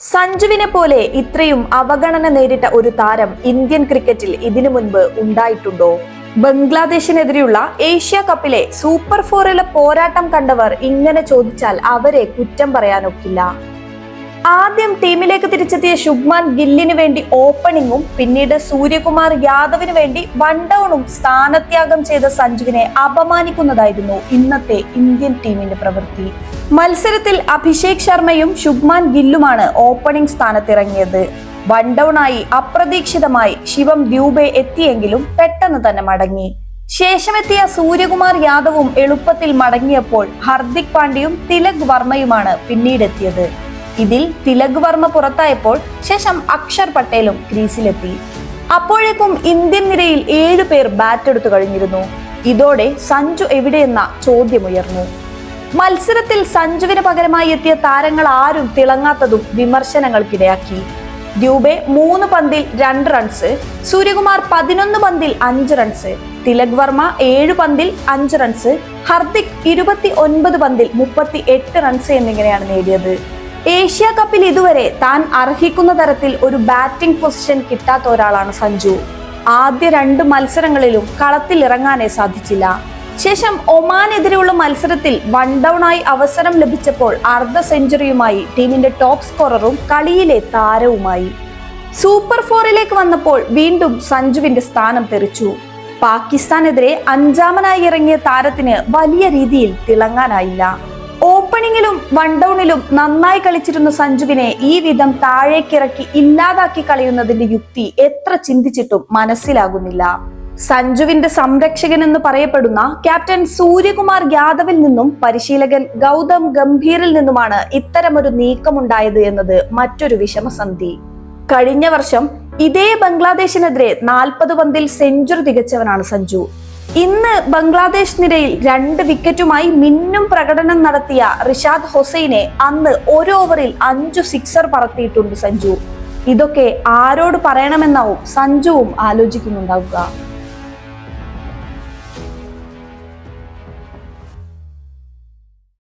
സഞ്ജുവിനെ പോലെ ഇത്രയും അവഗണന നേരിട്ട ഒരു താരം ഇന്ത്യൻ ക്രിക്കറ്റിൽ ഇതിനു മുൻപ് ഉണ്ടായിട്ടുണ്ടോ? ബംഗ്ലാദേശിനെതിരെയുള്ള ഏഷ്യ കപ്പിലെ സൂപ്പർ ഫോറിലെ പോരാട്ടം കണ്ടവർ ഇങ്ങനെ ചോദിച്ചാൽ അവരെ കുറ്റം പറയാനൊക്കില്ല. ആദ്യം ടീമിലേക്ക് തിരിച്ചെത്തിയ ശുഭ്മാൻ ഗില്ലിന് വേണ്ടി ഓപ്പണിംഗും പിന്നീട് സൂര്യകുമാർ യാദവിന് വേണ്ടി വൺ ഡൗണും സ്ഥാനത്യാഗം ചെയ്ത സഞ്ജുവിനെ അപമാനിക്കുന്നതായിരുന്നു ഇന്നത്തെ ഇന്ത്യൻ ടീമിന്റെ പ്രവൃത്തി. മത്സരത്തിൽ അഭിഷേക് ശർമ്മയും ശുഭ്മാൻ ഗില്ലുമാണ് ഓപ്പണിംഗ് സ്ഥാനത്തിറങ്ങിയത്. വൺ ഡൗൺ ആയി അപ്രതീക്ഷിതമായി ശിവം ദ്യൂബെ എത്തിയെങ്കിലും പെട്ടെന്ന് തന്നെ മടങ്ങി. ശേഷമെത്തിയ സൂര്യകുമാർ യാദവും എളുപ്പത്തിൽ മടങ്ങിയപ്പോൾ ഹർദിക് പാണ്ഡ്യയും തിലക് വർമ്മയുമാണ് പിന്നീടെത്തിയത്. ഇതിൽ തിലക് വർമ്മ പുറത്തായപ്പോൾ ശേഷം അക്ഷർ പട്ടേലും ക്രീസിലെത്തി. അപ്പോഴേക്കും ഇന്ത്യൻ നിരയിൽ 7 പേർ ബാറ്റ് എടുത്തു കഴിഞ്ഞിരുന്നു. ഇതോടെ സഞ്ജു എവിടെയെന്ന ചോദ്യമുയർന്നു. മത്സരത്തിൽ സഞ്ജുവിന് പകരമായി എത്തിയ താരങ്ങൾ ആരും തിളങ്ങാത്തതും വിമർശനങ്ങൾക്കിടയാക്കി. ദ്യൂബെ 3 പന്തിൽ 2 റൺസ്, സൂര്യകുമാർ 11 പന്തിൽ 5 റൺസ്, തിലക് വർമ്മ 7 പന്തിൽ 5 റൺസ്, ഹർദിക് 29 പന്തിൽ 38 റൺസ് എന്നിങ്ങനെയാണ് നേടിയത്. ഏഷ്യ കപ്പിൽ ഇതുവരെ താൻ അർഹിക്കുന്ന തരത്തിൽ ഒരു ബാറ്റിംഗ് പൊസിഷൻ കിട്ടാത്ത ഒരാളാണ് സഞ്ജു. ആദ്യ 2 മത്സരങ്ങളിലും കളത്തിൽ ഇറങ്ങാനേ സാധിച്ചില്ല. ശേഷം ഒമാനെതിരെയുള്ള മത്സരത്തിൽ വൺ ഡൗൺ ആയി അവസരം ലഭിച്ചപ്പോൾ അർദ്ധ സെഞ്ചുറിയുമായി ടീമിന്റെ ടോപ്പ് സ്കോററും കളിയിലെ താരവുമായി. സൂപ്പർ ഫോറിലേക്ക് വന്നപ്പോൾ വീണ്ടും സഞ്ജുവിന്റെ സ്ഥാനം തെറിച്ചു. പാകിസ്ഥാനെതിരെ 5-മനായി ഇറങ്ങിയ താരത്തിന് വലിയ രീതിയിൽ തിളങ്ങാനായില്ല. ഓപ്പണിംഗിലും വൺ ഡൗണിലും നന്നായി കളിച്ചിരുന്ന സഞ്ജുവിനെ ഈ വിധം താഴേക്കിറക്കി ഇല്ലാതാക്കി കളയുന്നതിന്റെ യുക്തി എത്ര ചിന്തിച്ചിട്ടും മനസ്സിലാകുന്നില്ല. സഞ്ജുവിന്റെ സംരക്ഷകൻ എന്ന് പറയപ്പെടുന്ന ക്യാപ്റ്റൻ സൂര്യകുമാർ യാദവിൽ നിന്നും പരിശീലകൻ ഗൗതം ഗംഭീറിൽ നിന്നുമാണ് ഇത്തരമൊരു നീക്കമുണ്ടായത് എന്നത് മറ്റൊരു വിഷമസന്ധി. കഴിഞ്ഞ വർഷം ഇതേ ബംഗ്ലാദേശിനെതിരെ 40 പന്തിൽ സെഞ്ചുറി തികച്ചവനാണ് സഞ്ജു. ഇന്ന് ബംഗ്ലാദേശ് നിരയിൽ 2 വിക്കറ്റുമായി മിന്നും പ്രകടനം നടത്തിയ റിഷാദ് ഹുസൈനെ അന്ന് 1 ഓവറിൽ 5 സിക്സർ പറത്തിയിട്ടുണ്ട് സഞ്ജു. ഇതൊക്കെ ആരോട് പറയണമെന്നാവും സഞ്ജുവും ആലോചിക്കുന്നുണ്ടാവുക.